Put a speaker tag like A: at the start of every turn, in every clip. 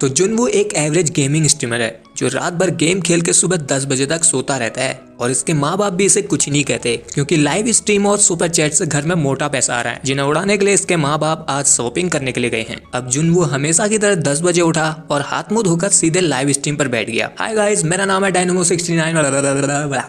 A: तो जुनवू एक average gaming streamer है जो रात भर गेम खेल के सुबह 10 बजे तक सोता रहता है और इसके माँ बाप भी इसे कुछ नहीं कहते क्योंकि लाइव स्ट्रीम और सुपर चैट से घर में मोटा पैसा आ रहा है जिन्हें उड़ाने के लिए इसके माँ बाप आज शॉपिंग करने के लिए गए हैं। अब जुनवू हमेशा की तरह 10 बजे उठा और हाथ मुंह धोकर सीधे लाइव स्ट्रीम पर बैठ गया। हाय गाइस, मेरा नाम है डायनोमो69।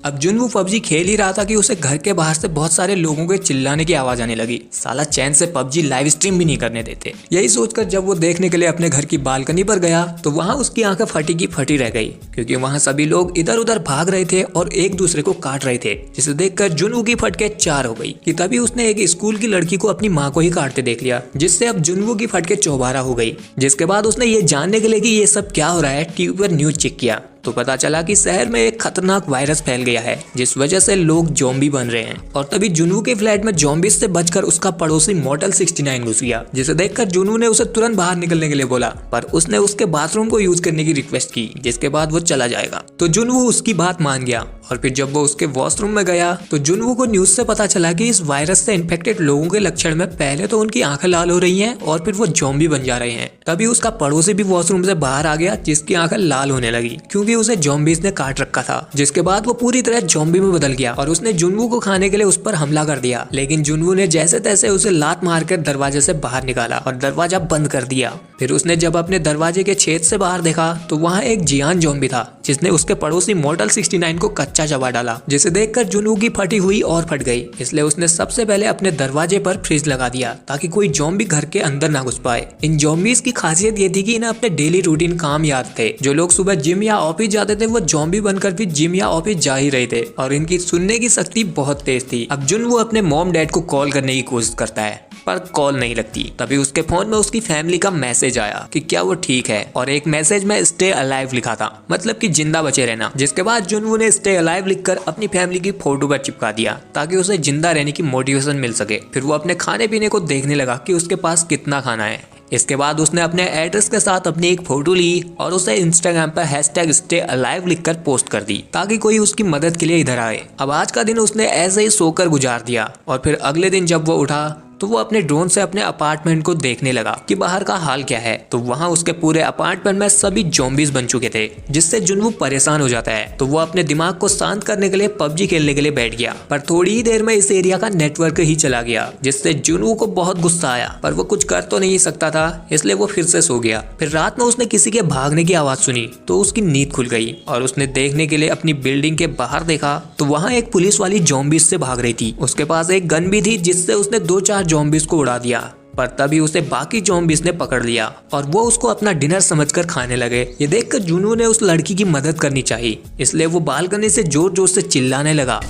A: अब जुनवू पबजी खेल ही रहा था कि उसे घर के बाहर से बहुत सारे लोगों के चिल्लाने की आवाज आने लगी। साला चैन से पबजी लाइव स्ट्रीम भी नहीं करने देते। यही सोचकर जब वो देखने के लिए अपने घर की बालकनी पर गया तो वहाँ उसकी आंखें फटी की फटी रह गई क्योंकि वहाँ सभी लोग इधर उधर भाग रहे थे और एक दूसरे को काट रहे थे, जिसे देखकर जुनवू की फटके 4 हो गई कि तभी उसने एक स्कूल की लड़की को अपनी माँ को ही काटते देख लिया, जिससे अब जुनवू की फटके 14 हो गई। जिसके बाद उसने ये जानने के लिए कि ये सब क्या हो रहा है टीवी पर न्यूज चेक किया तो पता चला कि शहर में एक खतरनाक वायरस फैल गया है जिस वजह से लोग ज़ॉम्बी बन रहे हैं। और तभी जुनवू के फ्लैट में ज़ॉम्बीज से बचकर उसका पड़ोसी मॉर्टल 69 घुस गया, जिसे देखकर जुनवू ने उसे तुरंत बाहर निकलने के लिए बोला, पर उसने उसके बाथरूम को यूज करने की रिक्वेस्ट की जिसके बाद वो चला जाएगा। तो जुनवू उसकी बात मान गया और फिर जब वो उसके वॉशरूम में गया तो जुनवू को न्यूज से पता चला कि इस वायरस से इन्फेक्टेड लोगों के लक्षण में पहले तो उनकी आंखें लाल हो रही हैं और फिर वो ज़ॉम्बी बन जा रहे हैं। तभी उसका पड़ोसी भी वॉशरूम से बाहर आ गया जिसकी आंखें लाल होने लगी क्योंकि उसे ज़ॉम्बीज ने काट रखा था। जिसके बाद वो पूरी तरह ज़ॉम्बी में बदल गया और उसने जुनवू को खाने के लिए उस पर हमला कर दिया, लेकिन जुनवू ने जैसे तैसे उसे लात मारकर दरवाजे से बाहर निकाला और दरवाजा बंद कर दिया। फिर उसने जब अपने दरवाजे के छेद से बाहर देखा तो वहाँ एक जियान ज़ॉम्बी था जिसने उसके पड़ोसी मॉर्टल 69 को कच्चा चबा डाला, जिसे देखकर जुनवू की फटी हुई और फट गई। इसलिए उसने सबसे पहले अपने दरवाजे पर फ्रिज लगा दिया ताकि कोई ज़ॉम्बी घर के अंदर ना घुस पाए। इन ज़ॉम्बीज की खासियत ये थी कि इन्हें अपने डेली रूटीन काम याद थे। जो लोग सुबह जिम या ऑफिस जाते थे वो ज़ॉम्बी बनकर भी जिम या ऑफिस जा ही रहे थे और इनकी सुनने की शक्ति बहुत तेज थी। अब जुनवू अपने मॉम डैड को कॉल करने की कोशिश करता है पर कॉल नहीं लगती। तभी उसके फोन में उसकी फैमिली का मैसेज आया कि क्या वो ठीक है और एक मैसेज में स्टे अलाइव लिखा था, मतलब कि जिंदा बचे रहना। जिसके बाद जुनवू ने स्टे अलाइव लिखकर अपनी फैमिली की फोटो पर चिपका दिया ताकि उसे जिंदा रहने की मोटिवेशन मिल सके। फिर वो अपने खाने पीने को देखने लगा कि उसके पास कितना खाना है। इसके बाद उसने अपने एड्रेस के साथ अपनी एक फोटो ली और उसे इंस्टाग्राम पर #StayAlive लिखकर पोस्ट कर दी ताकि कोई उसकी मदद के लिए इधर आए। अब आज का दिन उसने ऐसे ही सोकर गुजार दिया और फिर अगले दिन जब वो उठा तो वो अपने ड्रोन से अपने अपार्टमेंट को देखने लगा कि बाहर का हाल क्या है। तो वहाँ उसके पूरे अपार्टमेंट में सभी ज़ॉम्बीज बन चुके थे, जिससे जुनवू परेशान हो जाता है। तो वो अपने दिमाग को शांत करने के लिए पबजी खेलने के लिए बैठ गया, पर थोड़ी ही देर में इस एरिया का नेटवर्क ही चला गया, जिससे जुनवू को बहुत गुस्सा आया, पर वो कुछ कर तो नहीं सकता था, इसलिए वो फिर से सो गया। फिर रात में उसने किसी के भागने की आवाज सुनी तो उसकी नींद खुल गई और उसने देखने के लिए अपनी बिल्डिंग के बाहर देखा तो वहाँ एक पुलिस वाली ज़ॉम्बीज से भाग रही थी। उसके पास एक गन भी थी जिससे उसने 2-4 ज़ॉम्बीज को उड़ा दिया, पर तभी उसे बाकी ज़ॉम्बीज ने पकड़ लिया और वो उसको अपना डिनर समझकर खाने लगे। ये देखकर जुनवू ने उस लड़की की मदद करनी चाहिए, इसलिए वो बालकनी से जोर जोर से चिल्लाने लगा,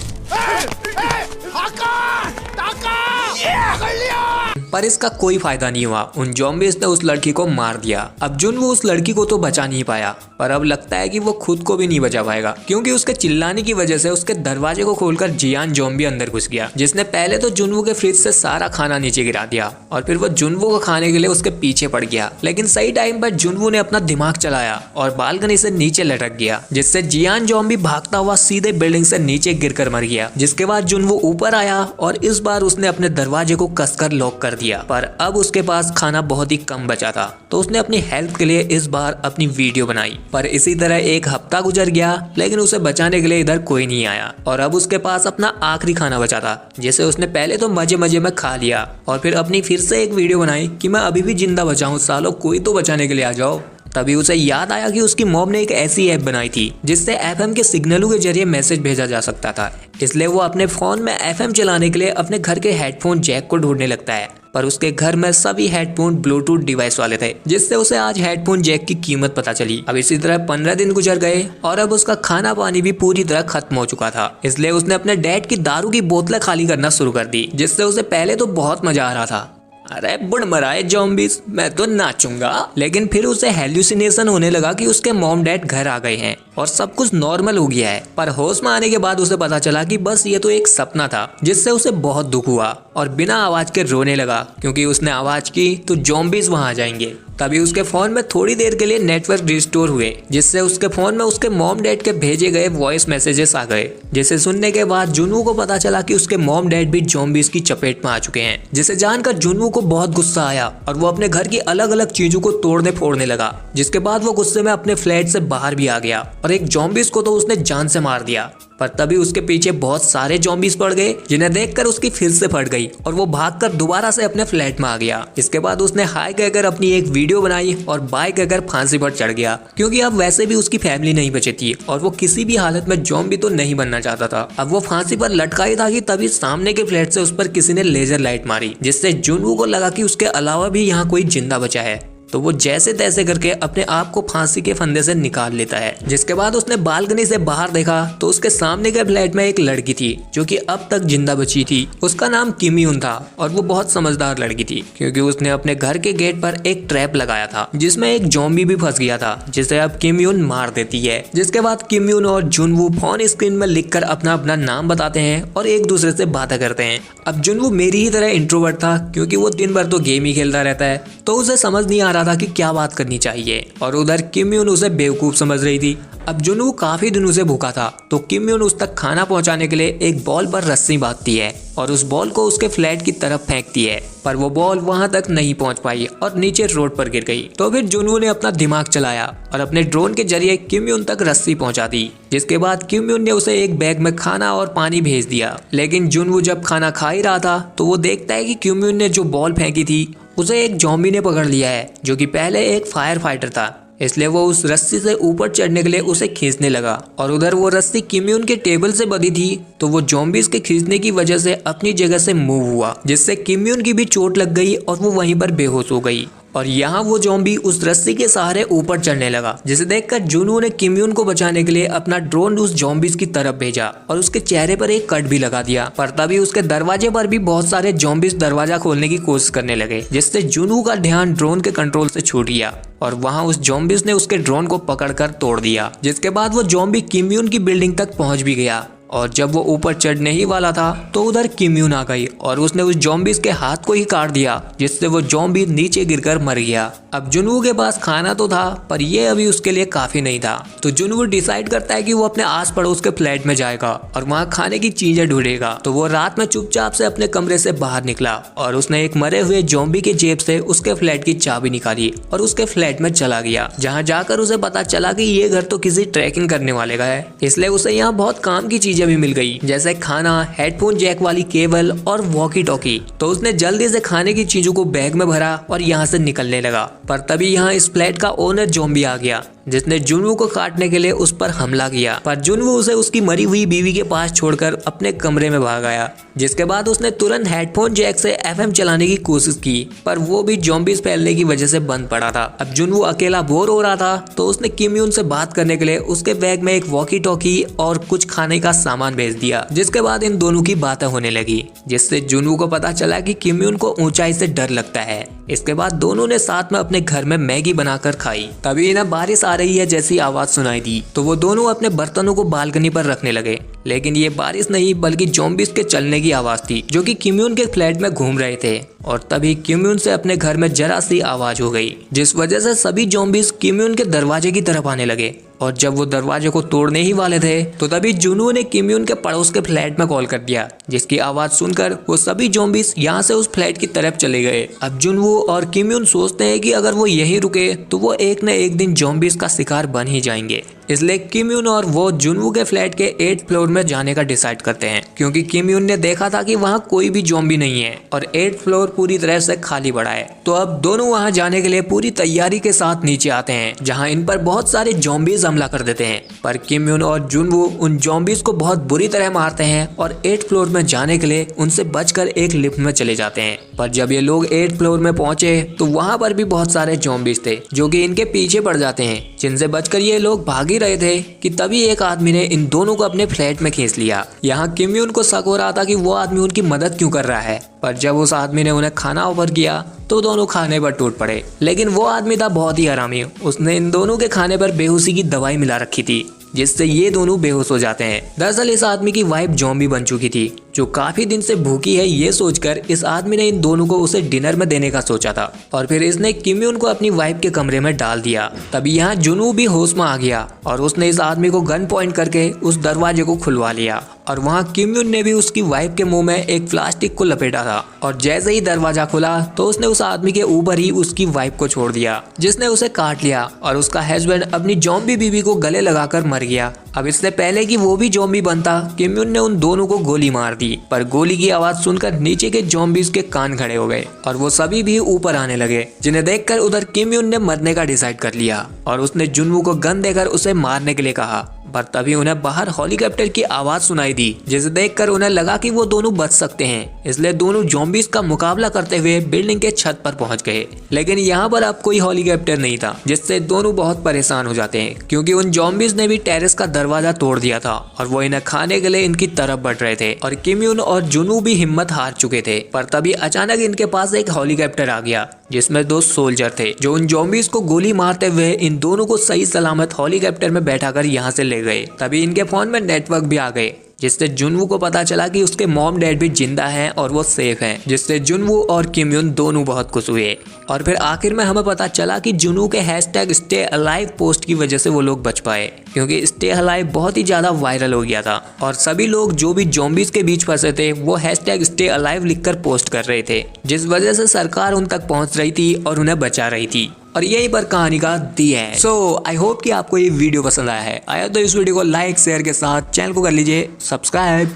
A: पर इसका कोई फायदा नहीं हुआ। उन ज़ॉम्बीज ने उस लड़की को मार दिया। अब जुनवू उस लड़की को तो बचा नहीं पाया, पर अब लगता है कि वो खुद को भी नहीं बचा पाएगा क्योंकि उसके चिल्लाने की वजह से उसके दरवाजे को खोलकर जियान ज़ॉम्बी अंदर घुस गया, जिसने पहले तो जुनवू के फ्रिज से सारा खाना नीचे गिरा दिया और फिर वो जुनवू को खाने के लिए उसके पीछे पड़ गया। लेकिन सही टाइम पर जुनवू ने अपना दिमाग चलाया और बालकनी से नीचे लटक गया, जिससे जियान ज़ॉम्बी भागता हुआ सीधे बिल्डिंग से नीचे गिरकर मर गया। जिसके बाद जुनवू ऊपर आया और इस बार उसने अपने दरवाजे को कसकर लॉक कर दिया, पर अब उसके पास खाना बहुत ही कम बचा था। तो उसने अपनी हेल्प के लिए इस बार अपनी वीडियो बनाई, पर इसी तरह एक हफ्ता गुजर गया लेकिन उसे बचाने के लिए इधर कोई नहीं आया और अब उसके पास अपना आखिरी खाना बचा था, जिसे उसने पहले तो मजे मजे में खा लिया और फिर अपनी फिर से एक वीडियो बनाई कि मैं अभी भी जिंदा बचा हूँ, सालों कोई तो बचाने के लिए आ जाओ। तभी उसे याद आया कि उसकी मॉम ने एक ऐसी ऐप बनाई थी जिससे FM के सिग्नलों के जरिए मैसेज भेजा जा सकता था। इसलिए वो अपने फोन में FM चलाने के लिए अपने घर के हेडफोन जैक को ढूंढने लगता है, पर उसके घर में सभी हेडफोन ब्लूटूथ डिवाइस वाले थे, जिससे उसे आज हेडफोन जैक की कीमत पता चली। अब इसी तरह 15 दिन गुजर गए और अब उसका खाना पानी भी पूरी तरह खत्म हो चुका था। इसलिए उसने अपने डैड की दारू की बोतलें खाली करना शुरू कर दी, जिससे उसे पहले तो बहुत मजा आ रहा था, अरे बुढ़ मराए ज़ॉम्बीज, मैं तो नाचूंगा। लेकिन फिर उसे हेल्यूसिनेशन होने लगा कि उसके मॉम डैड घर आ गए हैं और सब कुछ नॉर्मल हो गया है। पर होश में आने के बाद उसे पता चला कि बस ये तो एक सपना था, जिससे उसे बहुत दुख हुआ और बिना आवाज के रोने लगा क्योंकि उसने आवाज की तो ज़ॉम्बीज वहां आ जाएंगे। तभी उसके फोन में थोड़ी देर के लिए नेटवर्क रिस्टोर हुए, जिससे उसके फोन में उसके मॉम डैड के भेजे गए वॉइस मैसेजेस आ गए, जिसे सुनने के बाद जुनवू को पता चला कि उसके मॉम डैड भी ज़ॉम्बीज़ की चपेट में आ चुके हैं। जिसे जानकर जुनवू को बहुत गुस्सा आया और वो अपने घर की अलग अलग चीजों को तोड़ने फोड़ने लगा, जिसके बाद वो गुस्से में अपने फ्लैट से बाहर भी आ गया और एक ज़ॉम्बीज़ को तो उसने जान से मार दिया। पर तभी उसके पीछे बहुत सारे ज़ॉम्बीज़ पड़ गए, जिन्हें देखकर उसकी फिर से फट गई और वो भागकर दोबारा से अपने फ्लैट में आ गया। इसके बाद उसने हाय कहकर अपनी एक वीडियो बनाई और बाय कहकर फांसी पर चढ़ गया, क्योंकि अब वैसे भी उसकी फैमिली नहीं बची थी और वो किसी भी हालत में ज़ॉम्बी तो नहीं बनना चाहता था। अब वो फांसी पर लटका ही था कि तभी सामने के फ्लैट से उस पर किसी ने लेजर लाइट मारी, जिससे जुनवू को लगा कि उसके अलावा भी यहाँ कोई जिंदा बचा है। तो वो जैसे तैसे करके अपने आप को फांसी के फंदे से निकाल लेता है। जिसके बाद उसने बालकनी से बाहर देखा तो उसके सामने के फ्लैट में एक लड़की थी जो कि अब तक जिंदा बची थी। उसका नाम किम यून था और वो बहुत समझदार लड़की थी, क्योंकि उसने अपने घर के गेट पर एक ट्रैप लगाया था जिसमें एक ज़ॉम्बी भी फंस गया था, जिसे अब किम यून मार देती है। जिसके बाद किम यून और जुनवू फोन स्क्रीन में लिखकर अपना अपना नाम बताते हैं और एक दूसरे से बातें करते हैं। अब जुनवू मेरी ही तरह इंट्रोवर्ट था, क्योंकि वो दिन भर तो गेम ही खेलता रहता है, तो उसे समझ नहीं आ रहा था कि क्या बात करनी चाहिए। और उधर किम यून उसे बेवकूफ समझ रही थी। अब जुनवू काफी दिनों से भूखा था, तो किम यून उस तक खाना पहुंचाने के लिए एक बॉल पर रस्सी बांधती है और उस बॉल को उसके फ्लैट की तरफ फेंकती है, पर वो बॉल वहां तक नहीं पहुंच पाई और नीचे रोड पर गिर गई। तो फिर जुनवू ने अपना दिमाग चलाया और अपने ड्रोन के जरिए किम यून तक रस्सी पहुंचा दी। जिसके बाद किम यून ने उसे एक बैग में खाना और पानी भेज दिया। लेकिन जुनवू जब खाना खा ही रहा था तो वो देखता है कि किम यून ने जो बॉल फेंकी थी उसे एक ज़ॉम्बी ने पकड़ लिया है, जो कि पहले एक फायर फाइटर था। इसलिए वो उस रस्सी से ऊपर चढ़ने के लिए उसे खींचने लगा और उधर वो रस्सी किम यून के टेबल से बंधी थी, तो वो ज़ॉम्बीज़ के खींचने की वजह से अपनी जगह से मूव हुआ, जिससे किम यून की भी चोट लग गई और वो वहीं पर बेहोश हो गई। और यहाँ वो ज़ॉम्बी उस रस्सी के सहारे ऊपर चढ़ने लगा, जिसे देखकर जुनवू ने किम यून को बचाने के लिए अपना ड्रोन उस ज़ॉम्बीज़ की तरफ भेजा और उसके चेहरे पर एक कट भी लगा दिया। पर तभी उसके दरवाजे पर भी बहुत सारे ज़ॉम्बीज़ दरवाजा खोलने की कोशिश करने लगे, जिससे जुनवू का ध्यान ड्रोन के कंट्रोल से छूट गया और वहाँ उस ज़ॉम्बीज़ ने उसके ड्रोन को पकड़कर तोड़ दिया। जिसके बाद वो ज़ॉम्बी किम यून की बिल्डिंग तक पहुँच भी गया और जब वो ऊपर चढ़ने ही वाला था तो उधर किम यून आ गई और उसने उस ज़ॉम्बीज़ के हाथ को ही काट दिया, जिससे वो ज़ॉम्बी नीचे गिरकर मर गया। अब जुनवू के पास खाना तो था, पर ये अभी उसके लिए काफी नहीं था। तो जुनवू डिसाइड करता है कि वो अपने आस पड़ोस के फ्लैट में जाएगा और वहाँ खाने की चीजें ढूंढेगा। तो वो रात में चुपचाप से अपने कमरे से बाहर निकला और उसने एक मरे हुए ज़ॉम्बी के जेब से उसके फ्लैट की चाबी निकाली और उसके फ्लैट में चला गया, जहाँ जाकर उसे पता चला कि ये घर तो किसी ट्रैकिंग करने वाले का है। इसलिए उसे यहाँ बहुत काम की चीजें भी मिल गई, जैसे खाना, हेडफोन जैक वाली केबल और वॉकी टॉकी। तो उसने जल्दी से खाने की चीजों को बैग में भरा और यहाँ से निकलने लगा। पर तभी यहाँ इस फ्लैट का ओनर ज़ॉम्बी आ गया, जिसने जुनवू को काटने के लिए उस पर हमला किया। पर जुनवू उसे उसकी मरी हुई बीवी के पास छोड़कर अपने कमरे में भाग आया। जिसके बाद उसने तुरंत हेडफोन जैक से एफएम चलाने की कोशिश की, पर वो भी ज़ॉम्बीज़ फैलने की वजह से बंद पड़ा था। अब जुनवू अकेला बोर हो रहा था, तो उसने किम यून से बात करने के लिए उसके बैग में एक वॉकी टॉकी और कुछ खाने का सामान भेज दिया। जिसके बाद इन दोनों की बातें होने लगी, जिससे जुनवू को पता चला कि किम यून को ऊंचाई से डर लगता है। इसके बाद दोनों ने साथ में अपने घर में मैगी बनाकर खाई। तभी इन्हें बारिश आ रही है जैसी आवाज सुनाई दी, तो वो दोनों अपने बर्तनों को बालकनी पर रखने लगे। लेकिन ये बारिश नहीं बल्कि ज़ॉम्बीज़ के चलने की आवाज थी, जो कि किम यून के फ्लैट में घूम रहे थे। और तभी किम यून से अपने घर में जरा सी आवाज हो गई, जिस वजह से सभी ज़ॉम्बीज़ किम यून के दरवाजे की तरफ आने लगे। और जब वो दरवाजे को तोड़ने ही वाले थे, तो तभी जुनवू ने किम यून के पड़ोस के फ्लैट में कॉल कर दिया, जिसकी आवाज सुनकर वो सभी ज़ॉम्बीज़ यहाँ से उस फ्लैट की तरफ चले गए। अब जुनवू और किम यून सोचते हैं कि अगर वो यहीं रुके तो वो एक न एक दिन ज़ॉम्बीज़ का शिकार बन ही जाएंगे। इसलिए किम यून और वो जुनवू के फ्लैट के 8th फ्लोर में जाने का डिसाइड करते हैं, क्योंकि किम यून ने देखा था कि वहाँ कोई भी ज़ॉम्बी नहीं है और 8th फ्लोर पूरी तरह से खाली पड़ा है। तो अब दोनों वहाँ जाने के लिए पूरी तैयारी के साथ नीचे आते हैं, जहाँ इन पर बहुत सारे ज़ॉम्बीज़ हमला कर देते हैं। पर किम यून और जुनवू उन ज़ॉम्बीज़ को बहुत बुरी तरह मारते हैं और 8th फ्लोर में जाने के लिए उनसे बचकर एक लिफ्ट में चले जाते हैं। पर जब ये लोग 8th फ्लोर में पहुंचे तो वहाँ पर भी बहुत सारे ज़ॉम्बीज़ थे, जो कि इनके पीछे पड़ जाते हैं, जिनसे बचकर ये लोग भाग रहे थे कि तभी एक आदमी ने इन दोनों को अपने फ्लैट में खींच लिया। यहाँ किम यून को शक हो रहा था कि वो आदमी उनकी मदद क्यों कर रहा है, पर जब उस आदमी ने उन्हें खाना ऑफर किया तो दोनों खाने पर टूट पड़े। लेकिन वो आदमी था बहुत ही हरामी, उसने इन दोनों के खाने पर बेहोशी की दवाई मिला रखी थी, जिससे ये दोनों बेहोश हो जाते हैं। दरअसल इस आदमी की वाइफ ज़ॉम्बी बन चुकी थी, जो काफी दिन से भूखी है। ये सोचकर इस आदमी ने इन दोनों को उसे डिनर में देने का सोचा था और फिर इसने किम यून को अपनी वाइफ के कमरे में डाल दिया। तभी यहाँ जुनू भी होश में आ गया और उसने इस आदमी को गन पॉइंट करके उस दरवाजे को खुलवा लिया और वहाँ किम यून ने भी उसकी वाइफ के मुंह में एक प्लास्टिक को लपेटा था और जैसे ही दरवाजा खुला तो उसने उस आदमी के ऊपर ही उसकी वाइफ को छोड़ दिया, जिसने उसे काट लिया और उसका हस्बैंड अपनी ज़ॉम्बी बीवी को गले लगाकर मर गया। अब इससे पहले कि वो भी ज़ॉम्बी बनता, किम यून ने उन दोनों को गोली मार दी, पर गोली की आवाज सुनकर नीचे के ज़ॉम्बीज के कान खड़े हो गए और वो सभी भी ऊपर आने लगे, जिन्हें देखकर उधर किम यून ने मरने का डिसाइड कर लिया और उसने जुनवू को गन देकर उसे मारने के लिए कहा। पर तभी उन्हें बाहर हेलीकॉप्टर की आवाज सुनाई दी, जिसे देखकर उन्हें लगा कि वो दोनों बच सकते हैं, इसलिए दोनों ज़ॉम्बीज का मुकाबला करते हुए बिल्डिंग के छत पर पहुंच गए। लेकिन यहाँ पर अब कोई हेलीकॉप्टर नहीं था, जिससे दोनों बहुत परेशान हो जाते हैं क्योंकि उन ज़ॉम्बीज ने भी टेरेस का दरवाजा तोड़ दिया था और वो इन्हें खाने के लिए इनकी तरफ बढ़ रहे थे और किम यून और जुनू भी हिम्मत हार चुके थे। पर तभी अचानक इनके पास एक हेलीकॉप्टर आ गया, जिसमें 2 सोल्जर थे जो उन ज़ॉम्बीज को गोली मारते हुए इन दोनों को सही सलामत हेलीकॉप्टर में बैठाकर यहाँ से ले गए। तभी इनके फोन में नेटवर्क भी आ गए, जिससे जुनवू को पता चला कि उसके मॉम डैड भी जिंदा हैं और वो सेफ हैं, जिससे जुनवू और किम यून दोनों बहुत खुश हुए। और फिर आखिर में हमें पता चला कि जुनू के #स्टे अलाइव पोस्ट की वजह से वो लोग बच पाए, क्योंकि स्टे अलाइव बहुत ही ज्यादा वायरल हो गया था और सभी लोग जो भी ज़ॉम्बीज के बीच फंसे थे वो #स्टे अलाइव लिखकर पोस्ट कर रहे थे, जिस वजह से सरकार उन तक पहुंच रही थी और उन्हें बचा रही थी। और यहीं पर कहानी का दी है। सो आई होप कि आपको ये वीडियो पसंद आया है। आया तो इस वीडियो को लाइक शेयर के साथ चैनल को कर लीजिए सब्सक्राइब।